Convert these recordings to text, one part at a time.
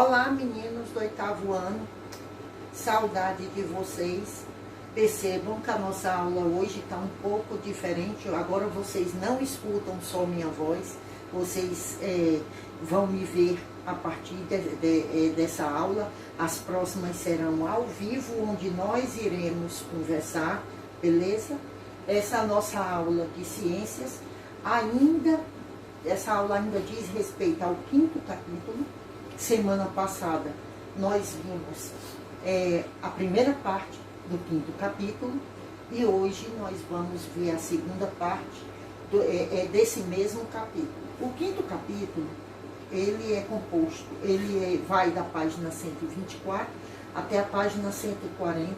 Olá, meninos do 8º ano, saudade de vocês. Percebam que a nossa aula hoje está um pouco diferente. Agora vocês não escutam só minha voz, vocês vão me ver a partir dessa aula. As próximas serão ao vivo, onde nós iremos conversar, beleza? Essa nossa aula de ciências, essa aula ainda diz respeito ao 5º capítulo. Semana passada nós vimos a primeira parte do 5º capítulo e hoje nós vamos ver a segunda parte desse mesmo capítulo. O 5º capítulo, ele é composto, vai da página 124 até a página 140.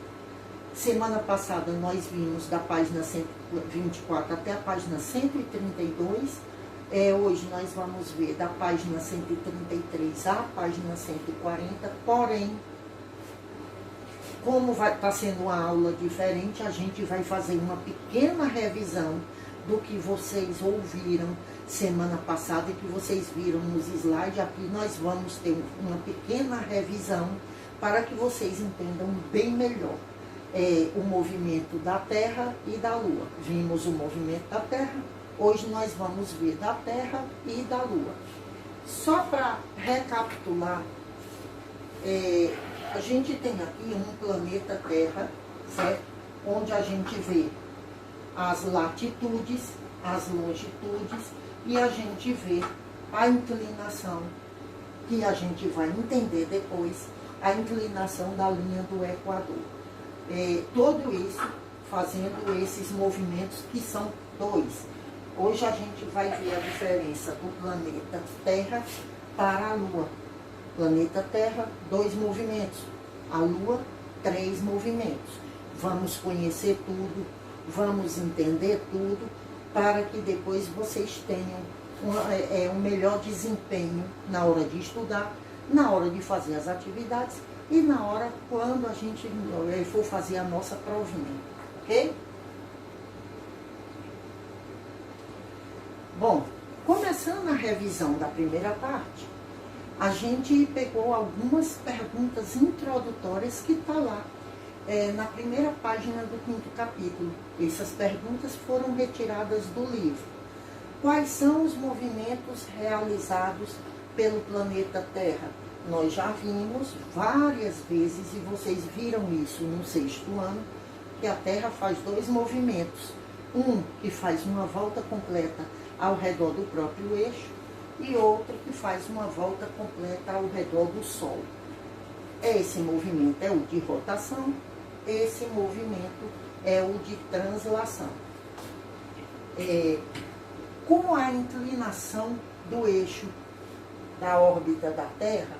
Semana passada nós vimos da página 124 até a página 132. Hoje nós vamos ver da página 133 à página 140, porém, como está sendo uma aula diferente, a gente vai fazer uma pequena revisão do que vocês ouviram semana passada e que vocês viram nos slides. Aqui nós vamos ter uma pequena revisão para que vocês entendam bem melhor o movimento da Terra e da Lua. Vimos o movimento da Terra, hoje nós vamos ver da Terra e da Lua. Só para recapitular, a gente tem aqui um planeta Terra, certo? Onde a gente vê as latitudes, as longitudes e a gente vê a inclinação, que a gente vai entender depois, a inclinação da linha do Equador. Tudo isso fazendo esses movimentos que são dois. Hoje a gente vai ver a diferença do planeta Terra para a Lua. Planeta Terra, 2 movimentos. A Lua, 3 movimentos. Vamos conhecer tudo, vamos entender tudo, para que depois vocês tenham um melhor desempenho na hora de estudar, na hora de fazer as atividades e na hora quando a gente for fazer a nossa provinha, ok? Bom, começando a revisão da primeira parte, a gente pegou algumas perguntas introdutórias que está lá na primeira página do 5º capítulo. Essas perguntas foram retiradas do livro. Quais são os movimentos realizados pelo planeta Terra? Nós já vimos várias vezes, e vocês viram isso no 6º ano, que a Terra faz 2 movimentos. Um que faz uma volta completa ao redor do próprio eixo e outro que faz uma volta completa ao redor do Sol. Esse movimento é o de rotação, esse movimento é o de translação. Com a inclinação do eixo da órbita da Terra,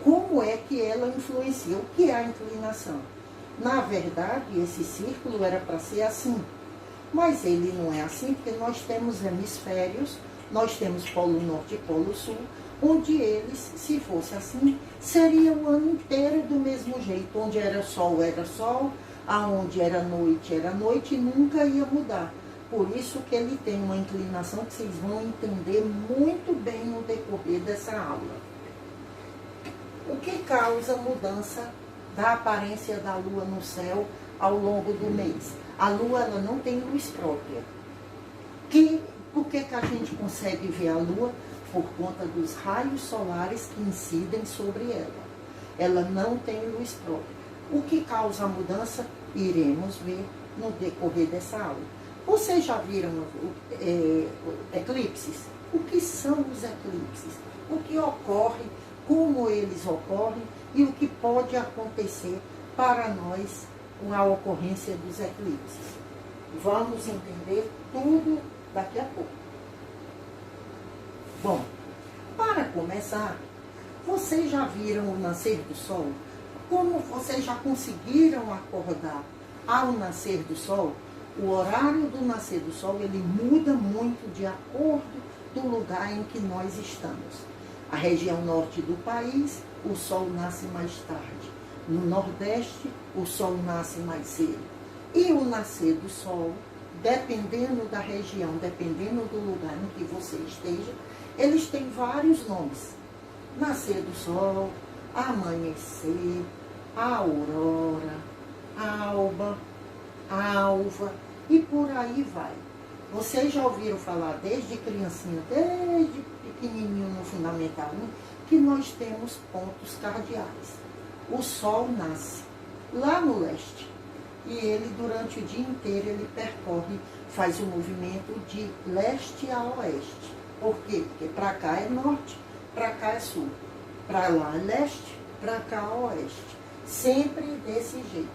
como é que ela influencia? O que é a inclinação? Na verdade, esse círculo era para ser assim, mas ele não é assim, porque nós temos hemisférios, nós temos Polo Norte e Polo Sul, onde eles, se fosse assim, seria o ano inteiro do mesmo jeito. Onde era sol, aonde era noite, e nunca ia mudar. Por isso que ele tem uma inclinação que vocês vão entender muito bem no decorrer dessa aula. O que causa mudança da aparência da Lua no céu ao longo do mês? A Lua ela não tem luz própria. Por que a gente consegue ver a Lua? Por conta dos raios solares que incidem sobre ela. Ela não tem luz própria. O que causa a mudança? Iremos ver no decorrer dessa aula. Vocês já viram eclipses? O que são os eclipses? O que ocorre, como eles ocorrem e o que pode acontecer para nós com a ocorrência dos eclipses. Vamos entender tudo daqui a pouco. Bom, para começar, vocês já viram o nascer do sol? Como vocês já conseguiram acordar ao nascer do sol? O horário do nascer do sol, ele muda muito de acordo do lugar em que nós estamos. A região norte do país, o sol nasce mais tarde. No nordeste, o sol nasce mais cedo. E o nascer do sol, dependendo da região, dependendo do lugar em que você esteja, eles têm vários nomes. nascer do sol, amanhecer, a aurora, alba, alva e por aí vai. Vocês já ouviram falar desde criancinha, desde pequenininho no Fundamental 1, que nós temos pontos cardeais. O sol nasce lá no leste e ele durante o dia inteiro ele percorre, faz o movimento de leste a oeste. Por quê? Porque para cá é norte, para cá é sul, para lá é leste, para cá é oeste. Sempre desse jeito.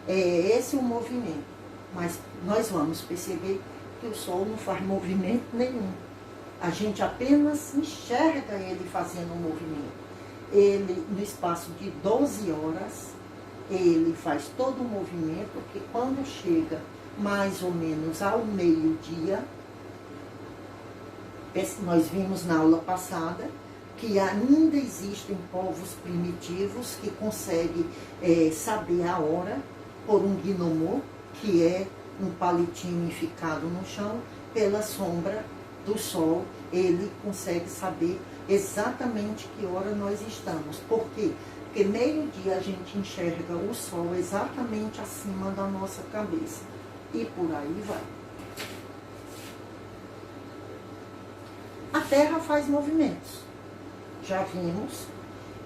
É esse o movimento. Mas nós vamos perceber que o sol não faz movimento nenhum. A gente apenas enxerga ele fazendo um movimento. Ele, no espaço de 12 horas, ele faz todo o movimento que quando chega mais ou menos ao meio-dia, nós vimos na aula passada que ainda existem povos primitivos que conseguem saber a hora por um gnomô, que é um palitinho enficado no chão, pela sombra do sol, ele consegue saber exatamente que hora nós estamos. Por quê? Porque meio-dia a gente enxerga o sol exatamente acima da nossa cabeça. E por aí vai. A Terra faz movimentos. Já vimos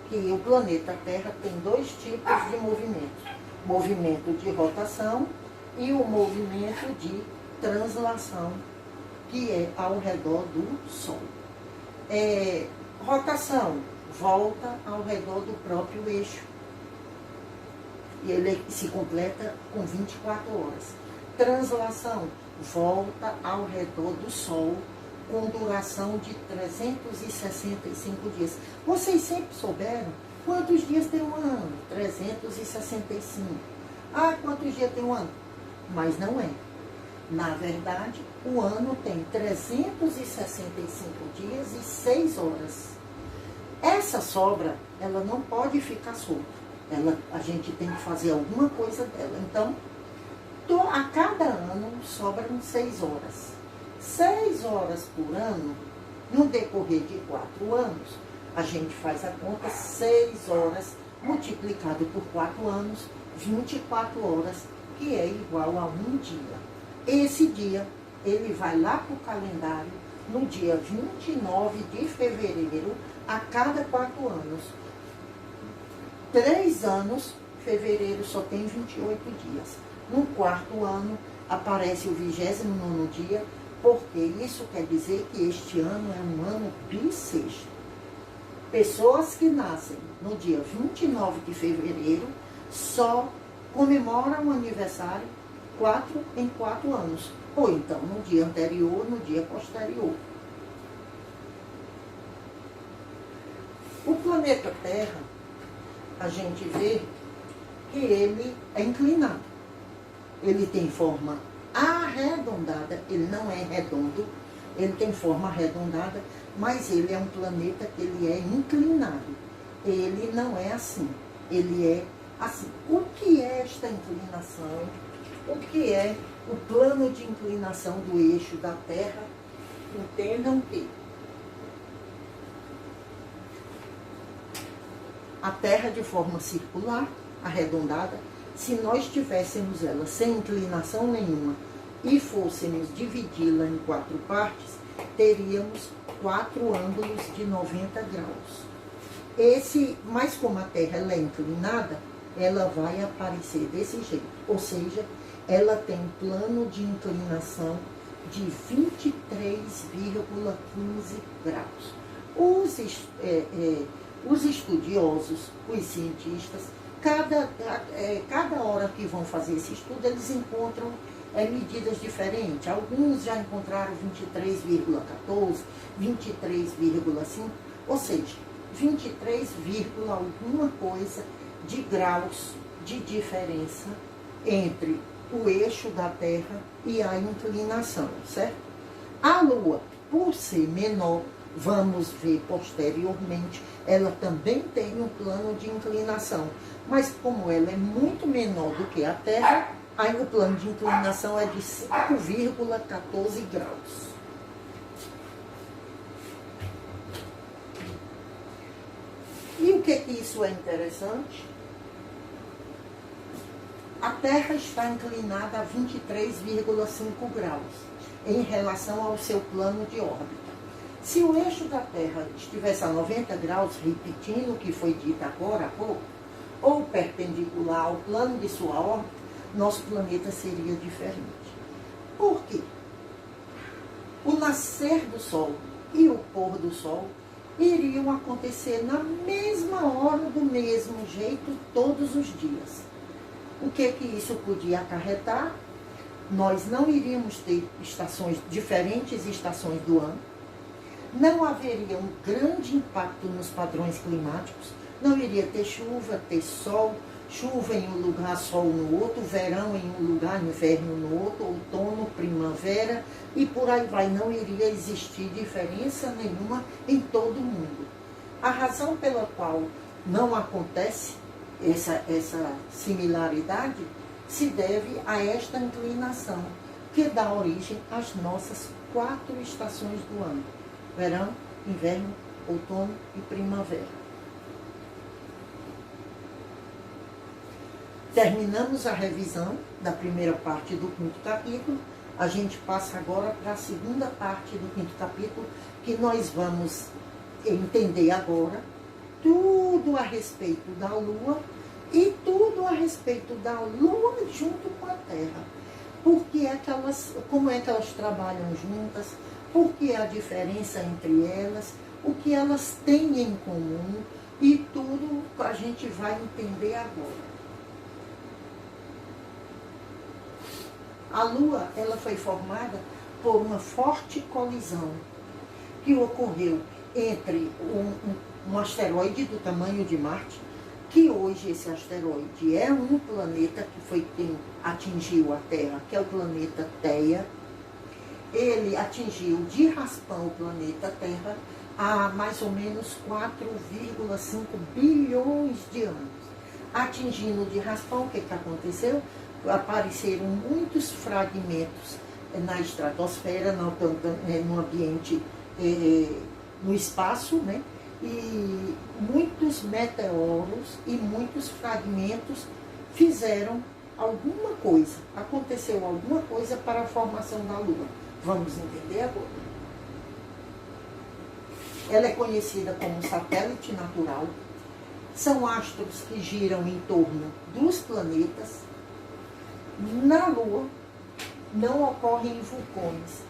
que o planeta Terra tem dois tipos de movimentos. Movimento de rotação e o movimento de translação, que é ao redor do Sol. Rotação, volta ao redor do próprio eixo. E ele se completa com 24 horas. Translação, volta ao redor do Sol, com duração de 365 dias. Vocês sempre souberam quantos dias tem um ano? 365. Ah, quantos dias tem um ano? Mas não é. Na verdade, o ano tem 365 dias e 6 horas. Essa sobra, ela não pode ficar solta. A gente tem que fazer alguma coisa dela. Então, a cada ano sobram 6 horas. 6 horas por ano, no decorrer de 4 anos, a gente faz a conta, 6 horas multiplicado por 4 anos, 24 horas, que é igual a um dia. Esse dia, ele vai lá para o calendário, no dia 29 de fevereiro, a cada 4 anos. 3 anos, fevereiro só tem 28 dias. No 4º ano, aparece o 29º dia, porque isso quer dizer que este ano é um ano bissexto. Pessoas que nascem no dia 29 de fevereiro só comemoram o aniversário 4 em 4 anos. Ou então no dia anterior, no dia posterior. O planeta Terra, a gente vê que ele é inclinado. Ele tem forma arredondada, ele não é redondo, ele tem forma arredondada, mas ele é um planeta que ele é inclinado. Ele não é assim, ele é assim. O que é esta inclinação? O que é o plano de inclinação do eixo da Terra? Entendam que a Terra de forma circular, arredondada, se nós tivéssemos ela sem inclinação nenhuma e fôssemos dividi-la em 4 partes, teríamos 4 ângulos de 90 graus. Mas como a Terra ela é inclinada, ela vai aparecer desse jeito. Ou seja, ela tem um plano de inclinação de 23,15 graus. Os estudiosos, os cientistas, cada hora que vão fazer esse estudo, eles encontram medidas diferentes. Alguns já encontraram 23,14, 23,5, ou seja, 23, alguma coisa de graus de diferença entre o eixo da Terra e a inclinação, certo? A Lua, por ser menor, vamos ver posteriormente, ela também tem um plano de inclinação, mas como ela é muito menor do que a Terra, aí o plano de inclinação é de 5,14 graus. que isso é interessante? A Terra está inclinada a 23,5 graus em relação ao seu plano de órbita. Se o eixo da Terra estivesse a 90 graus, repetindo o que foi dito agora há pouco, ou perpendicular ao plano de sua órbita, nosso planeta seria diferente. Por quê? O nascer do Sol e o pôr do Sol iriam acontecer na mesma hora, do mesmo jeito, todos os dias. O que isso podia acarretar? Nós não iríamos ter diferentes estações do ano, não haveria um grande impacto nos padrões climáticos, não iria ter chuva, ter sol, chuva em um lugar, sol no outro, verão em um lugar, inverno no outro, outono, primavera, e por aí vai. Não iria existir diferença nenhuma em todo o mundo. A razão pela qual não acontece essa similaridade se deve a esta inclinação, que dá origem às nossas 4 estações do ano: verão, inverno, outono e primavera. Terminamos a revisão da primeira parte do 5º capítulo. A gente passa agora para a segunda parte do 5º capítulo, que nós vamos entender agora tudo a respeito da Lua e tudo a respeito da Lua junto com a Terra. Como é que elas trabalham juntas, por que a diferença entre elas, o que elas têm em comum, e tudo a gente vai entender agora. A Lua, ela foi formada por uma forte colisão que ocorreu entre um asteroide do tamanho de Marte, que hoje esse asteroide é um planeta que foi quem atingiu a Terra, que é o planeta Theia. Ele atingiu de raspão o planeta Terra há mais ou menos 4,5 bilhões de anos. Atingindo de raspão, o que aconteceu? Apareceram muitos fragmentos na estratosfera, no ambiente, no espaço, né? E muitos meteoros e muitos fragmentos fizeram alguma coisa, aconteceu alguma coisa para a formação da Lua. Vamos entender agora. Ela é conhecida como satélite natural. São astros que giram em torno dos planetas. Na Lua não ocorrem vulcões.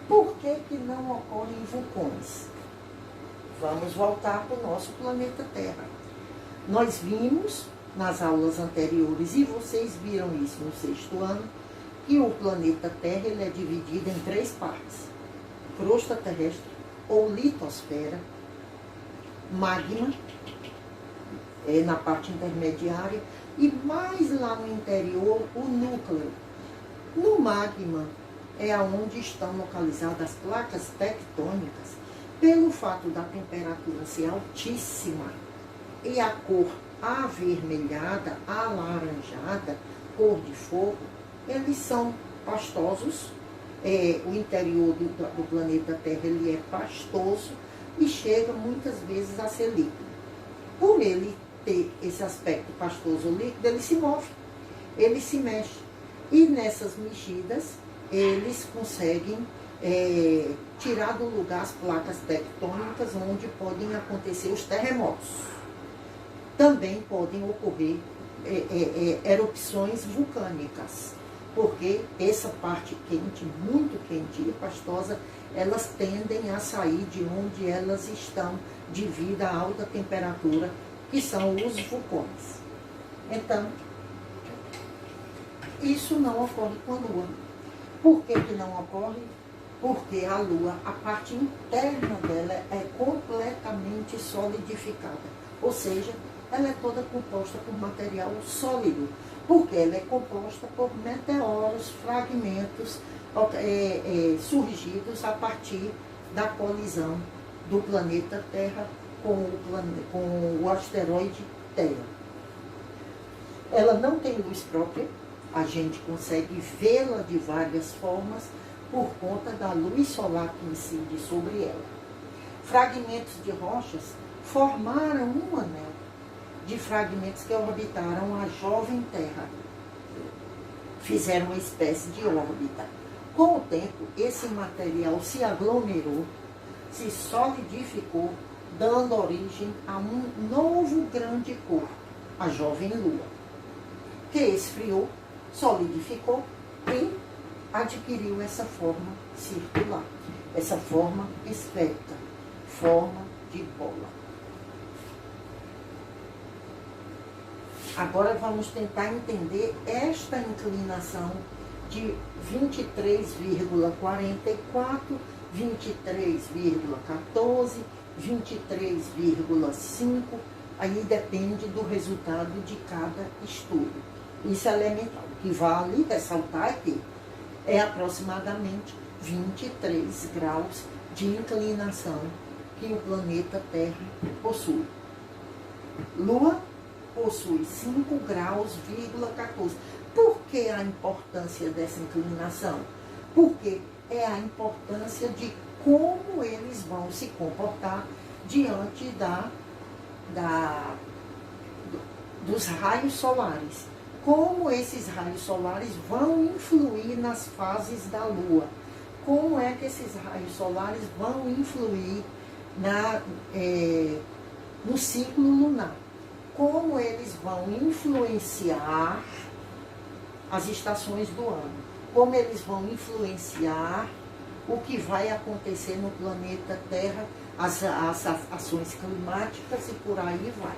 Por que não ocorrem vulcões? Vamos voltar para o nosso planeta Terra. Nós vimos nas aulas anteriores, e vocês viram isso no 6º ano, que o planeta Terra ele é dividido em 3 partes: crosta terrestre ou litosfera, magma, na parte intermediária, e mais lá no interior, o núcleo. No magma é onde estão localizadas as placas tectônicas. Pelo fato da temperatura ser altíssima e a cor avermelhada, alaranjada, cor de fogo, eles são pastosos. O interior do planeta Terra ele é pastoso e chega muitas vezes a ser líquido. Por ele ter esse aspecto pastoso líquido, ele se move, ele se mexe. E nessas mexidas, eles conseguem tirar do lugar as placas tectônicas, onde podem acontecer os terremotos. Também podem ocorrer erupções vulcânicas, porque essa parte quente, muito quente e pastosa, elas tendem a sair de onde elas estão devido à alta temperatura, que são os vulcões. Então, isso não ocorre com a Lua. Por que não ocorre? Porque a Lua, a parte interna dela é completamente solidificada. Ou seja, ela é toda composta por material sólido, porque ela é composta por meteoros, fragmentos surgidos a partir da colisão do planeta Terra com o asteroide Theia. Ela não tem luz própria, a gente consegue vê-la de várias formas por conta da luz solar que incide sobre ela. Fragmentos de rochas formaram um anel. de fragmentos que orbitaram a jovem Terra. Fizeram uma espécie de órbita. Com o tempo, esse material se aglomerou, se solidificou, dando origem a um novo grande corpo, a jovem Lua, que esfriou, solidificou e adquiriu essa forma circular, essa forma esférica, forma de bola. Agora vamos tentar entender esta inclinação de 23,44, 23,14, 23,5, aí depende do resultado de cada estudo. Isso é elemental. O que vale ressaltar é que é aproximadamente 23 graus de inclinação que o planeta Terra possui. Lua possui 5 graus,14. Por que a importância dessa inclinação? Porque é a importância de como eles vão se comportar diante dos raios solares. Como esses raios solares vão influir nas fases da Lua. Como é que esses raios solares vão influir no ciclo lunar. Como eles vão influenciar as estações do ano. Como eles vão influenciar o que vai acontecer no planeta Terra, as ações climáticas e por aí vai.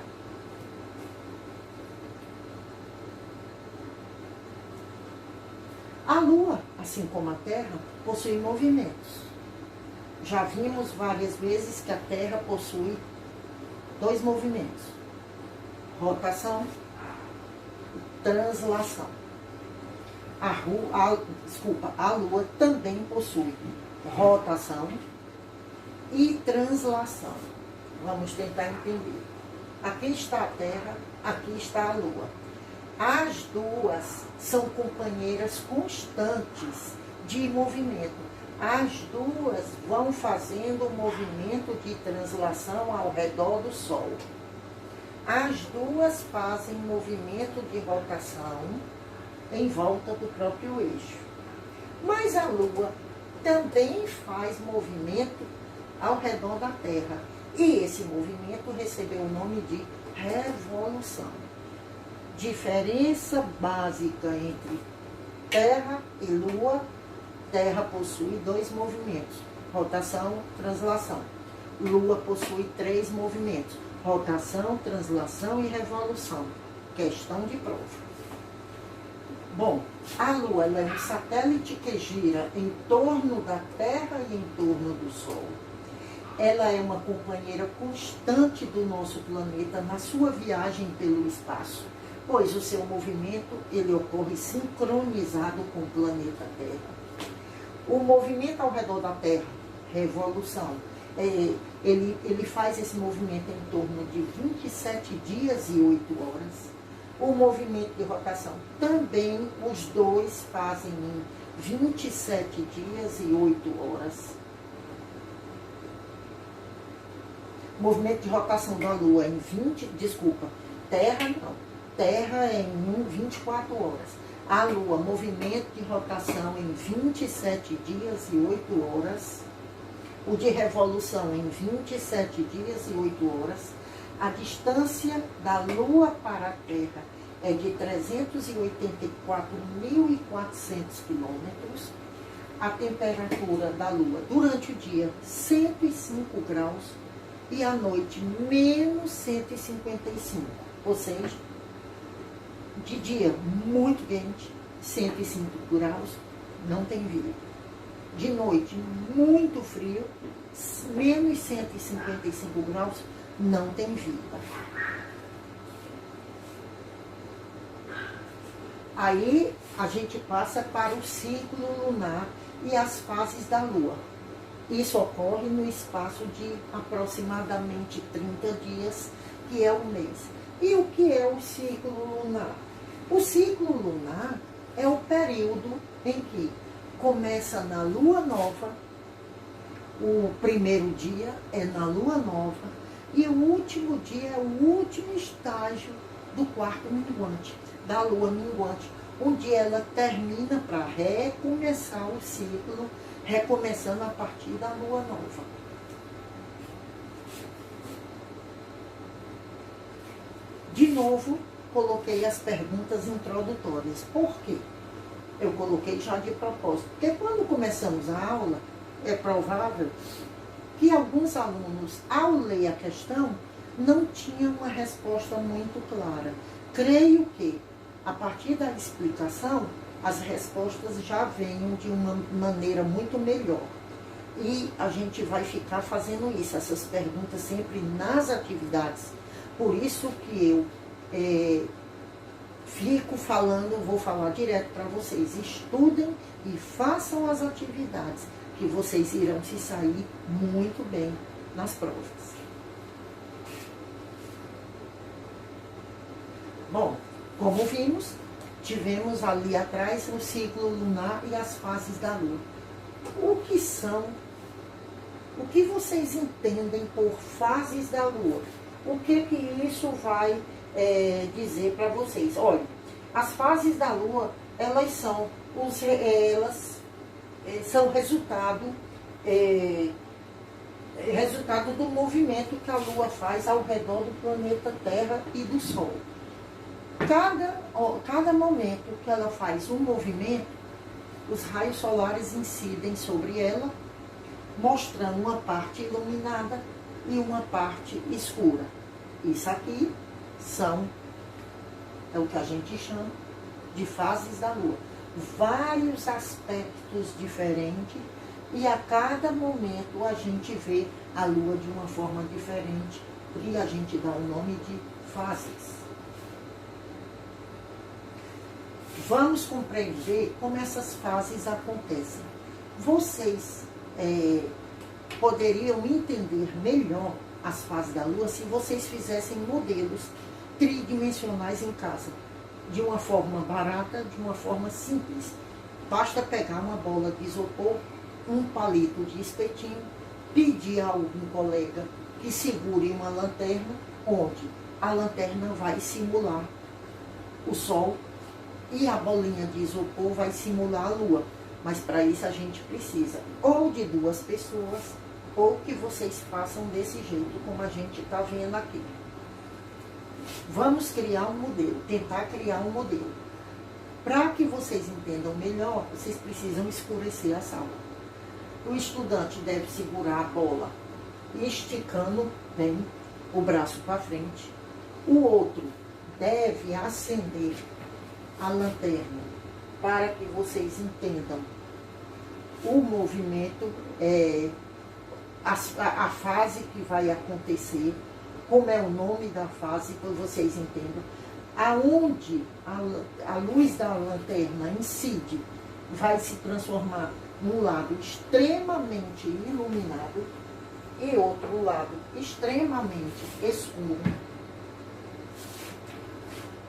A Lua, assim como a Terra, possui movimentos. Já vimos várias vezes que a Terra possui 2 movimentos: rotação e translação. A Lua também possui rotação e translação. Vamos tentar entender. Aqui está a Terra, aqui está a Lua. As duas são companheiras constantes de movimento. As duas vão fazendo o movimento de translação ao redor do Sol. As duas fazem movimento de rotação em volta do próprio eixo. Mas a Lua também faz movimento ao redor da Terra. E esse movimento recebeu o nome de revolução. Diferença básica entre Terra e Lua: Terra possui 2 movimentos, rotação, translação. Lua possui 3 movimentos, rotação, translação e revolução. Questão de prova. Bom, a Lua é um satélite que gira em torno da Terra e em torno do Sol. Ela é uma companheira constante do nosso planeta na sua viagem pelo espaço, pois o seu movimento ele ocorre sincronizado com o planeta Terra. O movimento ao redor da Terra, revolução, ele faz esse movimento em torno de 27 dias e 8 horas. O movimento de rotação também, os dois fazem em 27 dias e 8 horas. O movimento de rotação da Lua em Terra não. Terra é em 24 horas. A Lua, movimento de rotação em 27 dias e 8 horas. O de revolução em 27 dias e 8 horas. A distância da Lua para a Terra é de 384.400 quilômetros. A temperatura da Lua durante o dia, 105 graus. E à noite, menos 155. Ou seja, de dia muito quente, 105 graus, não tem vida. De noite, muito frio, menos 155 graus, não tem vida. Aí a gente passa para o ciclo lunar e as fases da Lua. Isso ocorre no espaço de aproximadamente 30 dias, que é um mês. E o que é o ciclo lunar? O ciclo lunar é o período em que começa na Lua Nova, o primeiro dia é na Lua Nova, E o último dia é o último estágio do quarto minguante, da lua minguante, onde ela termina para recomeçar o ciclo, recomeçando a partir da lua nova. De novo, coloquei as perguntas introdutórias. Por quê? Eu coloquei já de propósito. Porque quando começamos a aula, é provável que alguns alunos, ao ler a questão, não tinham uma resposta muito clara. Creio que, a partir da explicação, as respostas já venham de uma maneira muito melhor. E a gente vai ficar fazendo isso, essas perguntas sempre nas atividades. Por isso que eu fico falando, vou falar direto para vocês. Estudem e façam as atividades, que vocês irão se sair muito bem nas provas. Bom, como vimos, tivemos ali atrás o ciclo lunar e as fases da lua. O que vocês entendem por fases da lua? O que isso vai dizer para vocês? Olha, as fases da lua, elas são resultado do movimento que a lua faz ao redor do planeta Terra e do Sol. Cada momento que ela faz um movimento, os raios solares incidem sobre ela, mostrando uma parte iluminada e uma parte escura. Isso aqui é o que a gente chama de fases da lua. Vários aspectos diferentes, e a cada momento a gente vê a lua de uma forma diferente, e a gente dá o nome de fases. Vamos compreender como essas fases acontecem. Vocês poderiam entender melhor as fases da lua se vocês fizessem modelos tridimensionais em casa, de uma forma barata, de uma forma simples. Basta pegar uma bola de isopor, um palito de espetinho, pedir a algum colega que segure uma lanterna, onde a lanterna vai simular o sol e a bolinha de isopor vai simular a lua. Mas para isso a gente precisa ou de 2 pessoas, ou que vocês façam desse jeito, como a gente está vendo aqui. Vamos criar um modelo, tentar criar um modelo. Para que vocês entendam melhor, vocês precisam escurecer a sala. O estudante deve segurar a bola esticando bem o braço para frente. O outro deve acender a lanterna para que vocês entendam o movimento, a fase que vai acontecer, como é o nome da fase, para vocês entendam. Aonde a luz da lanterna incide, vai se transformar num lado extremamente iluminado e outro lado extremamente escuro,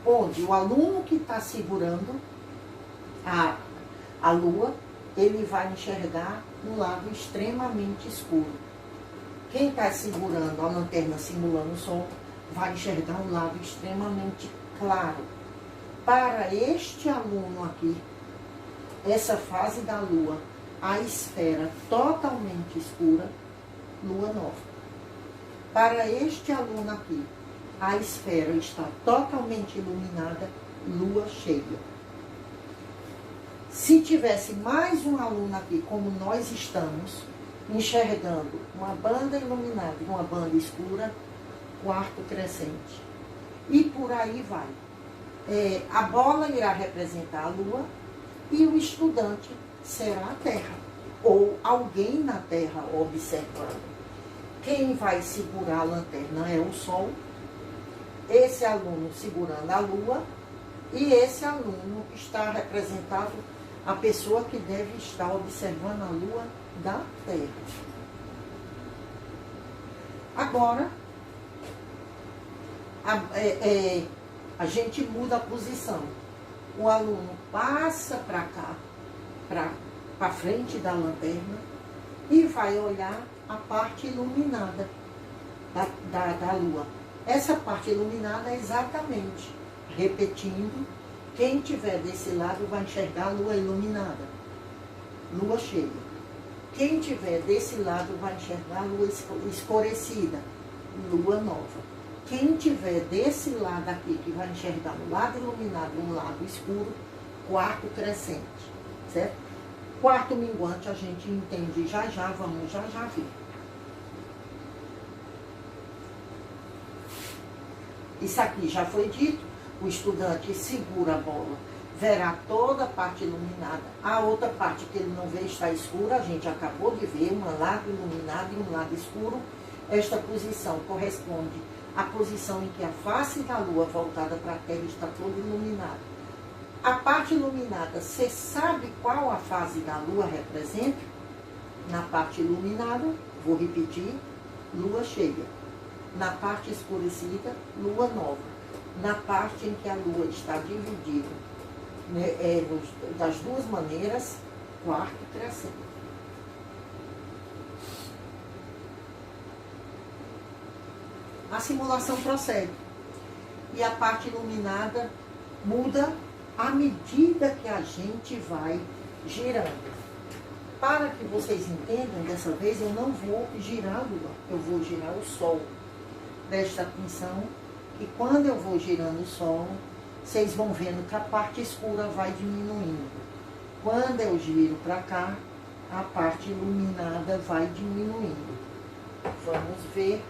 onde o aluno que está segurando a lua, ele vai enxergar um lado extremamente escuro. Quem está segurando a lanterna simulando o sol vai enxergar um lado extremamente claro. Para este aluno aqui, essa fase da lua, a esfera totalmente escura, lua nova. Para este aluno aqui, a esfera está totalmente iluminada, lua cheia. Se tivesse mais um aluno aqui, como nós estamos, enxergando uma banda iluminada e uma banda escura, quarto crescente. E por aí vai. A bola irá representar a lua e o estudante será a Terra, ou alguém na Terra observando. Quem vai segurar a lanterna é o Sol, esse aluno segurando a lua, e esse aluno está representado a pessoa que deve estar observando a lua da Terra. Agora, a gente muda a posição. O aluno passa para cá, para frente da lanterna, e vai olhar a parte iluminada. da lua. Essa parte iluminada é exatamente, repetindo, quem tiver desse lado vai enxergar a lua iluminada, lua cheia. Quem tiver desse lado vai enxergar a lua escurecida, lua nova. Quem tiver desse lado aqui, que vai enxergar um lado iluminado e um lado escuro, quarto crescente, certo? Quarto minguante a gente entende vamos já ver. Isso aqui já foi dito, o estudante segura a bola, verá toda a parte iluminada. A outra parte que ele não vê está escura, a gente acabou de ver, um lado iluminado e um lado escuro. Esta posição corresponde à posição em que a face da lua voltada para a Terra está toda iluminada. A parte iluminada, você sabe qual a fase da lua representa? Na parte iluminada, vou repetir, lua cheia. Na parte escurecida, lua nova. Na parte em que a lua está dividida, né, das duas maneiras, quarto crescente. A simulação prossegue. E a parte iluminada muda à medida que a gente vai girando. Para que vocês entendam, dessa vez eu não vou girar a lua, eu vou girar o sol. Preste atenção que quando eu vou girando o sol, vocês vão vendo que a parte escura vai diminuindo. Quando eu giro para cá, a parte iluminada vai diminuindo. Vamos ver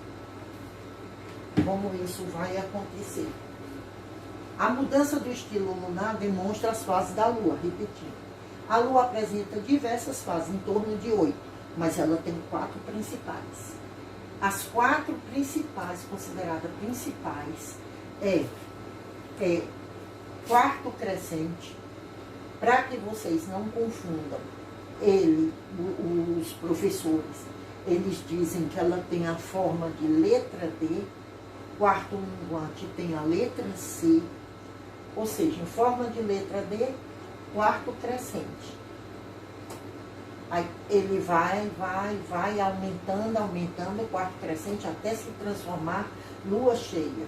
como isso vai acontecer. A mudança do estilo lunar demonstra as fases da lua, repetindo. A lua apresenta diversas fases, em torno de 8, mas ela tem 4 principais. As 4 principais, consideradas principais, é quarto crescente. Para que vocês não confundam, os professores, eles dizem que ela tem a forma de letra D, quarto minguante tem a letra C, ou seja, em forma de letra D, quarto crescente. Aí ele vai aumentando o quarto crescente até se transformar lua cheia.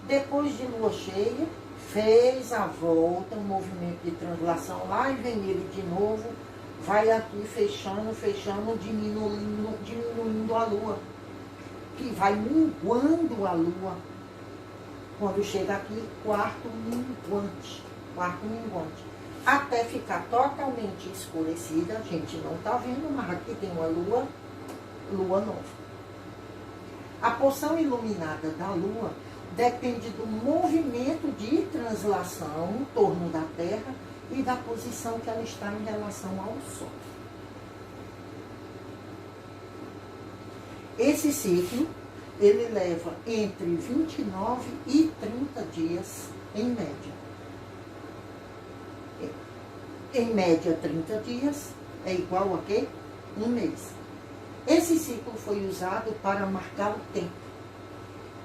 Depois de lua cheia, fez a volta, um movimento de translação lá e vem ele de novo, vai aqui fechando, diminuindo a lua, que vai minguando a lua. Quando chega aqui, quarto minguante, até ficar totalmente escurecida. A gente não está vendo, mas aqui tem uma lua nova. A porção iluminada da lua depende do movimento de translação em torno da Terra e da posição que ela está em relação ao Sol. Esse ciclo, ele leva entre 29 e 30 dias em média. Em média, 30 dias é igual a quê? Um mês. Esse ciclo foi usado para marcar o tempo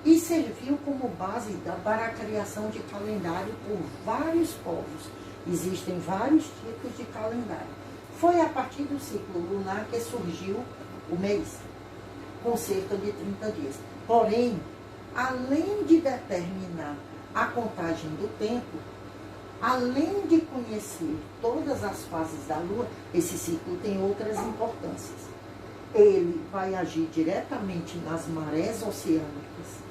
e serviu como base para a criação de calendário por vários povos. Existem vários tipos de calendário. Foi a partir do ciclo lunar que surgiu o mês, com cerca de 30 dias. Porém, além de determinar a contagem do tempo, além de conhecer todas as fases da Lua, esse ciclo tem outras importâncias. Ele vai agir diretamente nas marés oceânicas,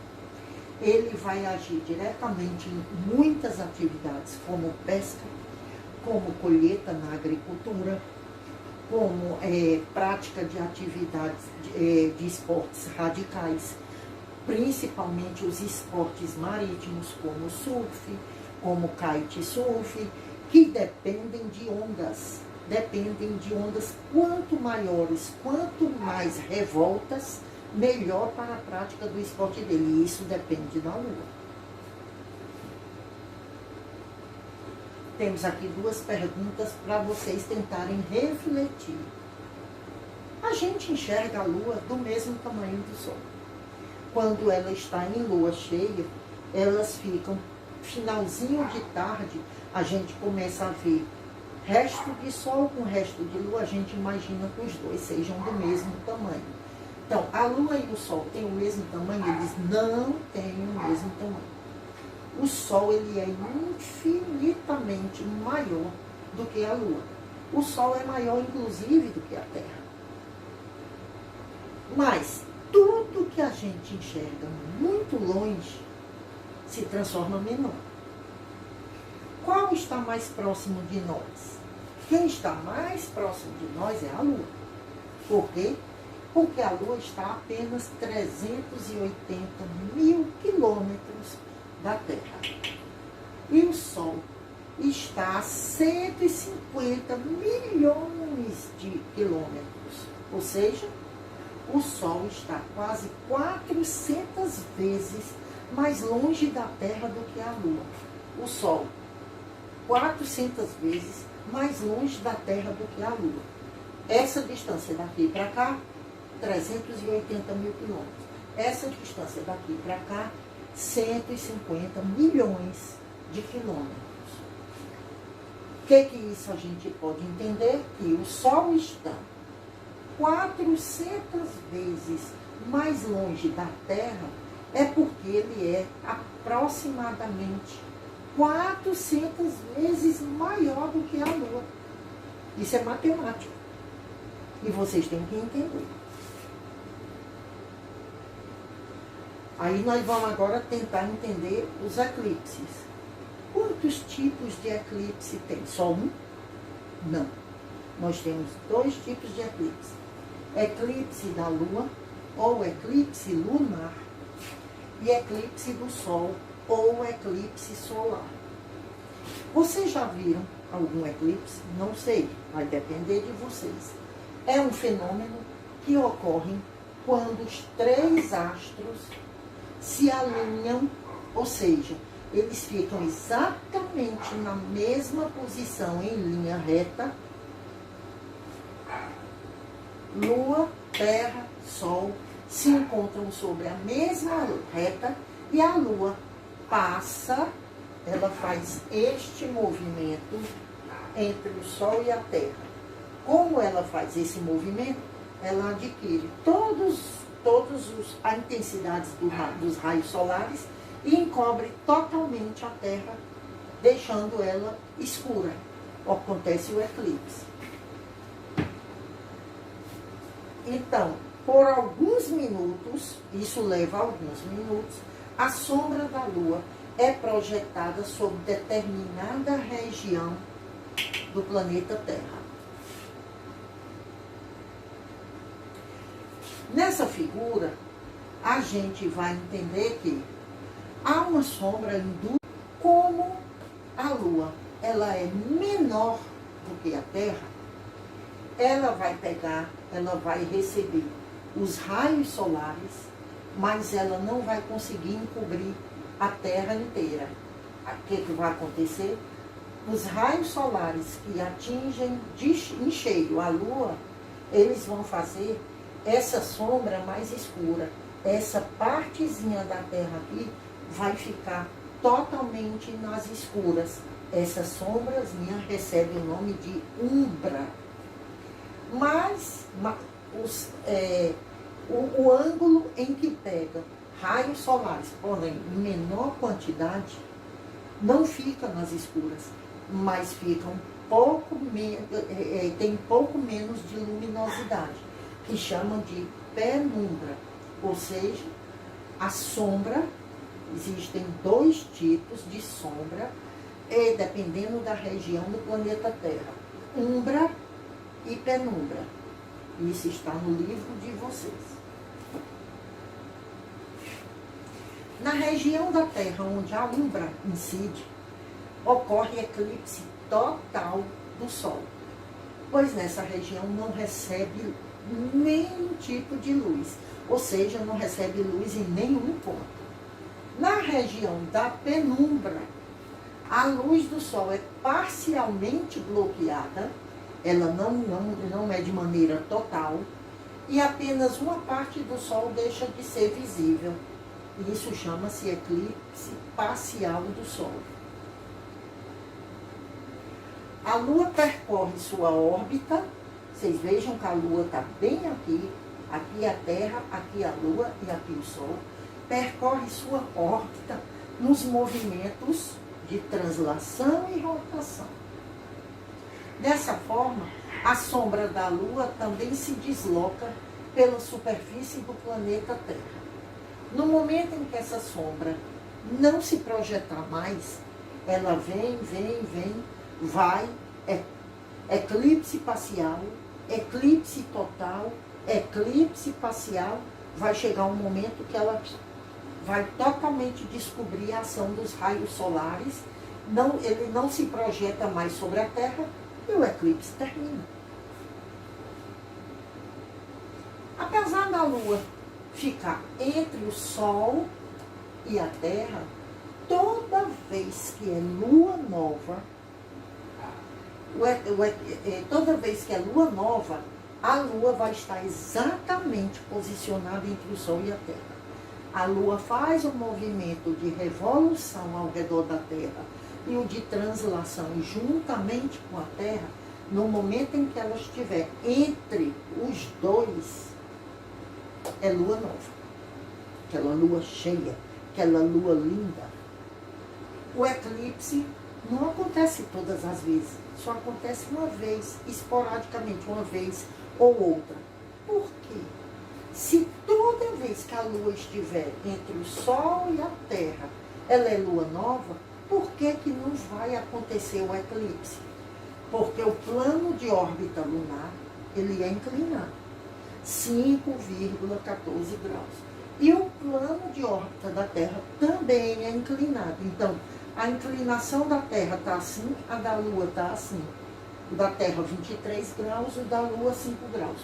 ele vai agir diretamente em muitas atividades, como pesca, como colheita na agricultura, como prática de atividades de esportes radicais, principalmente os esportes marítimos, como surf, como kitesurf, que dependem de ondas. Quanto maiores, quanto mais revoltas, melhor para a prática do esporte dele. E isso depende da Lua. Temos aqui 2 perguntas para vocês tentarem refletir. A gente enxerga a Lua do mesmo tamanho do Sol. Quando ela está em lua cheia, elas ficam, finalzinho de tarde, a gente começa a ver resto de Sol com resto de Lua, a gente imagina que os dois sejam do mesmo tamanho. Então, a Lua e o Sol têm o mesmo tamanho? Eles não têm o mesmo tamanho. O Sol ele é infinitamente maior do que a Lua. O Sol é maior, inclusive, do que a Terra. Mas tudo que a gente enxerga muito longe se transforma menor. Qual está mais próximo de nós? Quem está mais próximo de nós é a Lua. Por quê? Porque a Lua está a apenas 380 mil quilômetros da Terra. E o Sol está a 150 milhões de quilômetros. Ou seja, o Sol está quase 400 vezes mais longe da Terra do que a Lua. O Sol, 400 vezes mais longe da Terra do que a Lua. Essa distância daqui para cá, 380 mil quilômetros. Essa distância daqui para cá, 150 milhões de quilômetros. O que isso a gente pode entender? Que o Sol está 400 vezes mais longe da Terra é porque ele é aproximadamente 400 vezes maior do que a Lua. Isso é matemática. E vocês têm que entender. Aí nós vamos agora tentar entender os eclipses. Quantos tipos de eclipse tem? Só um? Não. Nós temos 2 tipos de eclipse. Eclipse da Lua, ou eclipse lunar, e eclipse do Sol, ou eclipse solar. Vocês já viram algum eclipse? Não sei, vai depender de vocês. É um fenômeno que ocorre quando os 3 astros se alinham, ou seja, eles ficam exatamente na mesma posição em linha reta. Lua, Terra, Sol se encontram sobre a mesma reta e a Lua passa, ela faz este movimento entre o Sol e a Terra. Como ela faz esse movimento, ela adquire a intensidade dos raios solares e encobre totalmente a Terra, deixando ela escura. Acontece o eclipse. Então, por alguns minutos, isso leva alguns minutos, a sombra da Lua é projetada sobre determinada região do planeta Terra. Nessa figura, a gente vai entender que há uma sombra induzida. Como a Lua ela é menor do que a Terra, ela vai receber os raios solares, mas ela não vai conseguir encobrir a Terra inteira. O que vai acontecer? Os raios solares que atingem em cheio a Lua, eles vão fazer essa sombra mais escura. Essa partezinha da Terra aqui vai ficar totalmente nas escuras. Essa sombrazinha recebe o nome de umbra. Mas o ângulo em que pega raios solares, porém em menor quantidade, não fica nas escuras, mas fica tem pouco menos de luminosidade, que chamam de penumbra. Ou seja, a sombra, existem 2 tipos de sombra, dependendo da região do planeta Terra. Umbra e penumbra. Isso está no livro de vocês. Na região da Terra onde a umbra incide, ocorre eclipse total do Sol, pois nessa região não recebe nenhum tipo de luz, ou seja, não recebe luz em nenhum ponto. Na região da penumbra, a luz do Sol é parcialmente bloqueada, ela não é de maneira total, e apenas uma parte do Sol deixa de ser visível. Isso chama-se eclipse parcial do Sol. A Lua percorre sua órbita, vocês vejam que a Lua está bem aqui, aqui a Terra, aqui a Lua e aqui o Sol, percorre sua órbita nos movimentos de translação e rotação. Dessa forma, a sombra da Lua também se desloca pela superfície do planeta Terra. No momento em que essa sombra não se projetar mais, ela vem, vai, eclipse parcial, eclipse total, eclipse parcial, vai chegar um momento que ela vai totalmente descobrir a ação dos raios solares, ele não se projeta mais sobre a Terra e o eclipse termina. Apesar da Lua ficar entre o Sol e a Terra, toda vez que é lua nova, a Lua vai estar exatamente posicionada entre o Sol e a Terra. A Lua faz um movimento de revolução ao redor da Terra e o de translação juntamente com a Terra, no momento em que ela estiver entre os dois, é lua nova. Aquela lua cheia, aquela lua linda. O eclipse não acontece todas as vezes, só acontece uma vez, esporadicamente, uma vez ou outra. Por quê? Se toda vez que a Lua estiver entre o Sol e a Terra, ela é lua nova, por que que não vai acontecer o eclipse? Porque o plano de órbita lunar, ele é inclinado, 5,14 graus. E o plano de órbita da Terra também é inclinado. Então, a inclinação da Terra está assim, a da Lua está assim. O da Terra 23 graus, o da Lua 5 graus,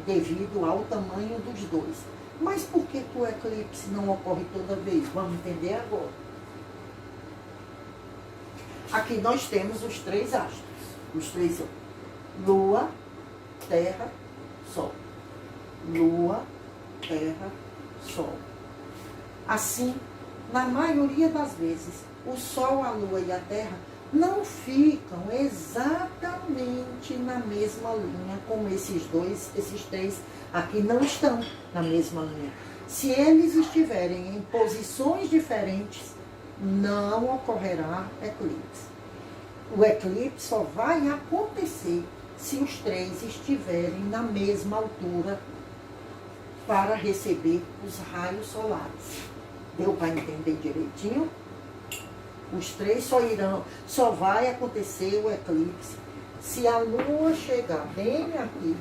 devido ao tamanho dos dois. Mas por que o eclipse não ocorre toda vez? Vamos entender agora. Aqui nós temos os três astros. Os três são Lua, Terra, Sol. Lua, Terra, Sol. Assim, na maioria das vezes, o Sol, a Lua e a Terra não ficam exatamente na mesma linha como esses três aqui não estão na mesma linha. Se eles estiverem em posições diferentes, não ocorrerá eclipse. O eclipse só vai acontecer se os três estiverem na mesma altura para receber os raios solares. Deu para entender direitinho? Os três só vai acontecer o eclipse se a Lua chegar bem aqui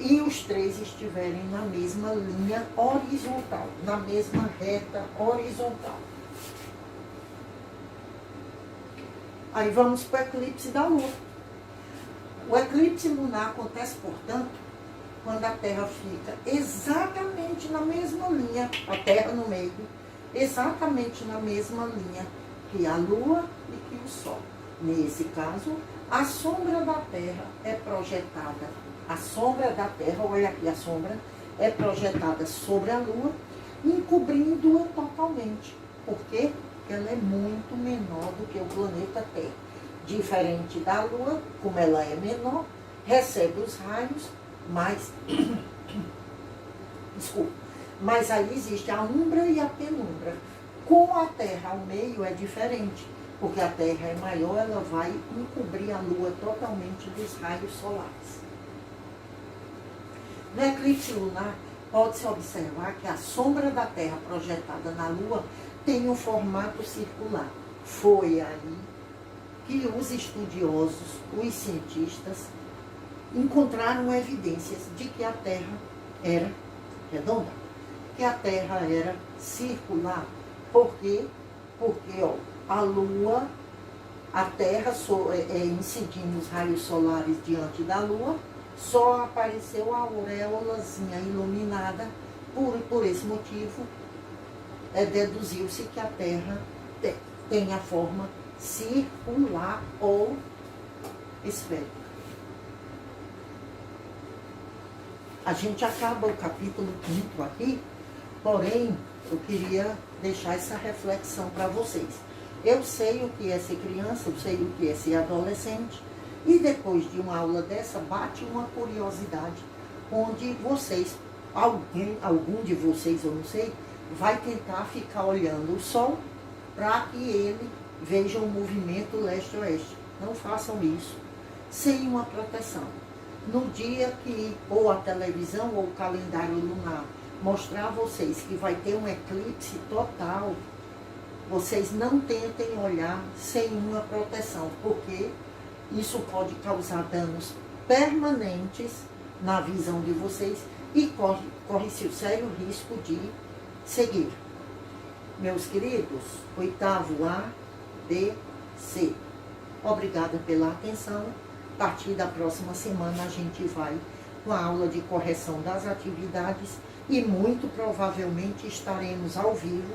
e os três estiverem na mesma linha horizontal, na mesma reta horizontal. Aí vamos para o eclipse da Lua. O eclipse lunar acontece, portanto, quando a Terra fica exatamente na mesma linha, a Terra no meio, exatamente na mesma linha que a Lua e que o Sol. Nesse caso, a sombra da Terra é projetada. A sombra da Terra, olha aqui a sombra, é projetada sobre a Lua, encobrindo-a totalmente. Por quê? Porque ela é muito menor do que o planeta Terra. Diferente da Lua, como ela é menor, recebe os raios, mas mas aí existe a umbra e a penumbra. Com a Terra ao meio é diferente, porque a Terra é maior, ela vai encobrir a Lua totalmente dos raios solares. No eclipse lunar, pode-se observar que a sombra da Terra projetada na Lua tem um formato circular. Foi aí que os estudiosos, os cientistas, encontraram evidências de que a Terra era redonda, que a Terra era circular. Por quê? Porque a Lua, a Terra incidindo os raios solares diante da Lua, só apareceu a auréolazinha iluminada. Por esse motivo, deduziu-se que a Terra tem a forma circular ou esférica. A gente acaba o capítulo 5 aqui, porém, eu queria deixar essa reflexão para vocês. Eu sei o que é ser criança, eu sei o que é ser adolescente, E depois de uma aula dessa, bate uma curiosidade, onde vocês, algum de vocês, eu não sei, vai tentar ficar olhando o sol para que ele veja o movimento leste-oeste. Não façam isso sem uma proteção. No dia que ou a televisão ou o calendário lunar mostrar a vocês que vai ter um eclipse total, vocês não tentem olhar sem uma proteção, porque isso pode causar danos permanentes na visão de vocês e corre-se o sério risco de seguir. Meus queridos, 8º A, B, C. Obrigada pela atenção. A partir da próxima semana a gente vai com a aula de correção das atividades e muito provavelmente estaremos ao vivo,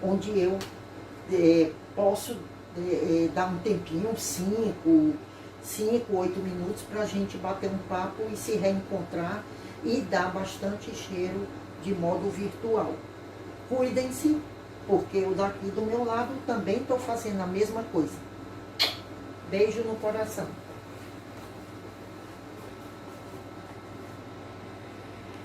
onde eu posso dar um tempinho, 5, 8 minutos, para a gente bater um papo e se reencontrar e dar bastante cheiro de modo virtual. Cuidem-se, porque eu daqui do meu lado também estou fazendo a mesma coisa. Beijo no coração.